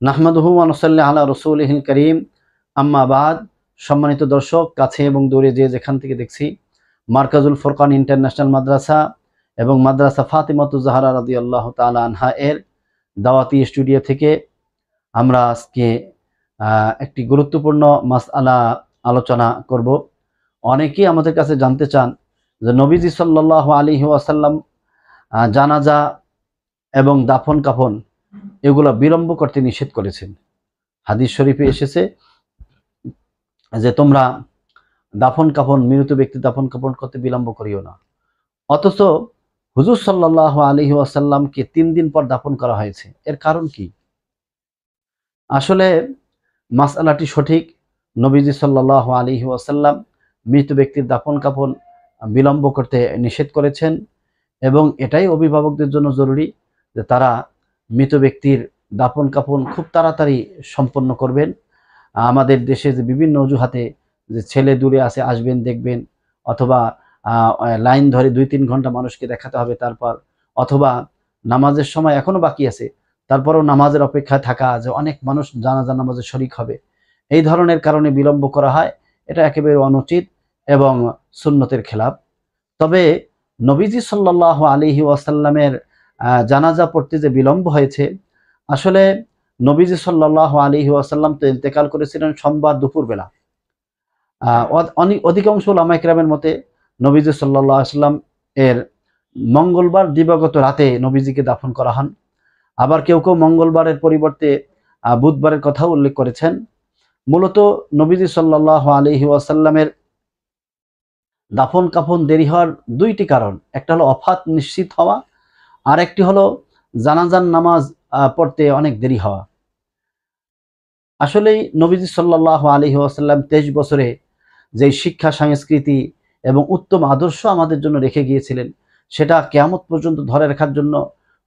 নাহমাদুহু ওয়া নুসাল্লি আলা রাসূলিহিল কারীম, আম্মা বাদ। সম্মানিত দর্শক, কাছে এবং দূরে যে যেখান থেকে দেখছি, মার্কাজুল ফুরকান ইন্টারন্যাশনাল মাদ্রাসা এবং মাদ্রাসা ফাতিমাতুজ জাহরা রাদিয়াল্লাহু তাআলা আনহা এর দাওয়াতি স্টুডিও থেকে আমরা আজকে একটি গুরুত্বপূর্ণ মাসআলা আলোচনা করব। অনেকেই আমাদের কাছে জানতে চান যে নবীজি সাল্লাল্লাহু আলাইহি ওয়াসাল্লাম জানাজা এবং দাফন কাফন এগুলো বিলম্ব করতে নিষেধ করেছেন। হাদিস শরীফে এসেছে যে তোমরা দাফন কাফন, মৃত ব্যক্তি দাফন কাফন করতে বিলম্ব করিও না। অথচ হুজুর সাল্লাল্লাহু আলাইহি ওয়াসাল্লামকে 3 দিন পর দাফন করা হয়েছে। এর কারণ কি? আসলে মাসআলাটি সঠিক। নবীজি সাল্লাল্লাহু আলাইহি ওয়াসাল্লাম মৃত ব্যক্তির দাফন কাফন বিলম্ব করতে নিষেধ করেছেন এবং এটাই অভিভাবকদের জন্য জরুরি যে তারা মৃত ব্যক্তির দাফন কাফন খুব তাড়াতাড়ি সম্পন্ন করবেন। আমাদের দেশে যে বিভিন্ন অজুহাতে যে ছেলে দূরে আছে, আসবেন দেখবেন, অথবা লাইন ধরে 2-3 ঘন্টা মানুষকে দেখাতে হবে, তারপর অথবা নামাজের সময় এখনো বাকি আছে তারপরেও নামাজের অপেক্ষায় থাকা, যে অনেক মানুষ জানাজা নামাজে শরীক হবে, এই ধরনের কারণে বিলম্ব করা হয়। এটা একেবারে অনুচিত এবং সুন্নতের খেলাফ। তবে নবীজি সাল্লাল্লাহু আলাইহি ওয়াসাল্লামের জানাজা পড়তে যে বিলম্ব হয়েছে, আসলে নবীজি সাল্লাল্লাহু আলাইহি ওয়াসাল্লাম তো ইন্তেকাল করেছিলেন সোমবার দুপুরবেলা। অধিকাংশ উলামায়ে কেরামের মতে নবীজি সাল্লাল্লাহু আলাইহি ওয়াসাল্লাম এর মঙ্গলবার দিবাগত রাতে নবীজিকে দাফন করা হন। আবার কেউ কেউ মঙ্গলবারের পরিবর্তে বুধবারের কথাও উল্লেখ করেছেন। মূলত নবীজি সাল্লাল্লাহু আলাইহি ওয়াসাল্লামের দাফন কাফন দেরি হওয়ার 2টি কারণ। একটা হলো ওফাত নিশ্চিত হওয়া, আর একটি হলো জানাজার নামাজ পড়তে অনেক দেরি হওয়া। আসলেই নবীজি সাল্লাল্লাহু আলাইহি ওয়াসাল্লাম 23 বছরে যে শিক্ষা, সংস্কৃতি এবং উত্তম আদর্শ আমাদের জন্য রেখে গিয়েছিলেন, সেটা কিয়ামত পর্যন্ত ধরে রাখার জন্য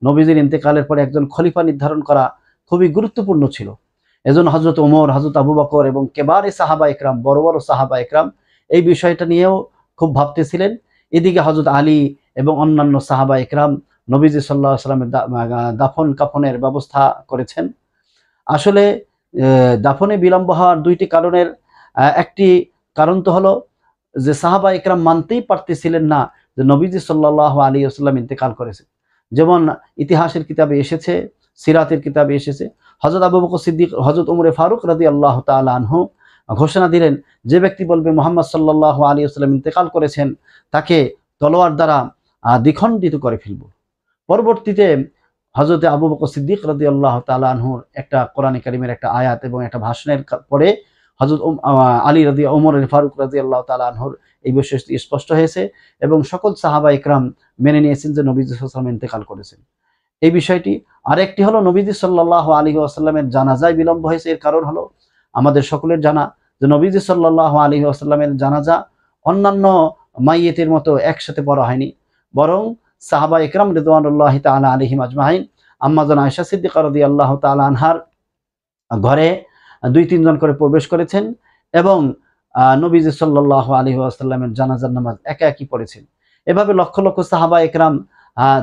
নবীজির ইন্তেকালের পরে একজন খলিফা নির্ধারণ করা খুবই গুরুত্বপূর্ণ ছিল। এজন্য হযরত ওমর, হযরত আবু বকর এবং কেবারে সাহাবা ইকরাম, বড় বড় সাহাবা ইকরাম এই বিষয়টা নিয়েও খুব ভাবতেছিলেন। এদিকে হযরত আলী এবং অন্যান্য সাহাবা ইকরাম নবীজি সাল্লাল্লাহু আলাইহি ওয়াসাল্লামের দাফন কাফনের ব্যবস্থা করেছেন। আসলে দাফনে বিলম্ব হওয়ার 2টি কারণের একটি কারণ তো হলো যে সাহাবা ইকরাম মানতেই পারতেছিলেন না যে নবীজি সাল্লাল্লাহু আলাইহি ওয়াসাল্লাম ইন্তেকাল করেছেন। যেমন ইতিহাসের কিতাবে এসেছে, সিরাতের কিতাবে এসেছে, হযরত আবু বকর সিদ্দিক, হযরত ওমর ফারুক রাদিয়াল্লাহু তাআলা আনহু ঘোষণা দিলেন, যে ব্যক্তি বলবে মুহাম্মদ সাল্লাল্লাহু আলাইহি ওয়াসাল্লাম ইন্তেকাল করেছেন, তাকে তলোয়ার দ্বারা দ্বিখণ্ডিত করে ফেলব। পরবর্তীতে হযরত আবু বকর সিদ্দিক রাদিয়াল্লাহু তাআলা আনহুর একটা কোরআনে কারীমের একটা আয়াত এবং একটা ভাষণের পরে হযরত আলী ওমর ফারুক রাদিয়াল্লাহু তাআলা আনহুর এই বিষয়টি স্পষ্ট হয়েছে এবং সকল সাহাবা ইকরাম মেনে নিয়েছেন যে নবীজি সাল্লাল্লাহু আলাইহি ওয়াসাল্লাম ইন্তেকাল করেছেন। এই বিষয়টি। আরেকটি হলো নবীজি সাল্লাল্লাহু আলাইহি ওয়াসাল্লামের জানাজায় বিলম্ব হয়েছে। এর কারণ হলো আমাদের সকলের জানা যে নবীজি সাল্লাল্লাহু আলাইহি ওয়াসাল্লামের জানাজা অন্যান্য মাইয়েতের মতো একসাথে পড়া হয়নি, বরং সাহাবা ইকরাম রিদওয়ানুল্লাহি তাআলা আলাইহিম আজমাইন আম্মা জান আয়েশা সিদ্দিকা রাদিয়াল্লাহু তাআলা আনহার ঘরে 2-3 জন করে প্রবেশ করেছেন এবং নবীজি সাল্লাল্লাহু আলাইহি ওয়াসাল্লামের জানাজার নামাজ একা একই পড়েছেন। এভাবে লক্ষ লক্ষ সাহাবা ইকরাম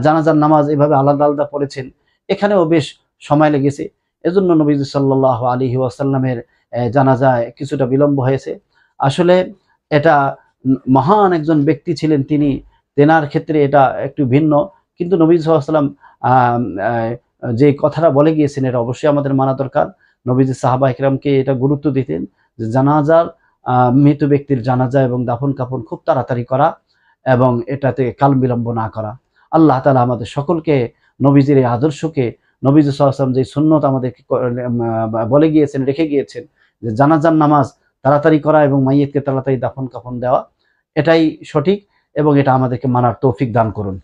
জানাজার নামাজ এভাবে আলাদা আলাদা পড়েছেন। এখানেও বেশ সময় লেগেছে। এজন্য নবীজি সাল্লাল্লাহু আলাইহি ওয়াসাল্লামের জানাজায় কিছুটা বিলম্ব হয়েছে। আসলে এটা মহান একজন ব্যক্তি ছিলেন তিনি, তেনার ক্ষেত্রে এটা একটু ভিন্ন। কিন্তু নবী সাল্লাল্লাহু আলাইহি ওয়াসাল্লাম যে কথাটা বলে গিয়েছেন এটা অবশ্যই আমাদের মানা দরকার। নবীজি সাহাবা ইকরামকে এটা গুরুত্ব দিতেন যে জানাজার মৃত ব্যক্তির জানাজা এবং দাফন কাফন খুব তাড়াতাড়ি করা এবং এটাতে কাল বিলম্ব না করা। আল্লাহ তাআলা আমাদের সকলকে নবীজির এই আদর্শকে, নবীজি সাল্লাল্লাহু আলাইহি ওয়াসাল্লাম যে সুন্নত আমাদেরকে বলে গিয়েছেন, রেখে গিয়েছেন যে জানাজার নামাজ তাড়াতাড়ি করা এবং মাইয়িতকে তাড়াতাড়ি দাফন কাফন দেওয়া, এটাই সঠিক এবং এটা আমাদেরকে মানার তৌফিক দান করুন।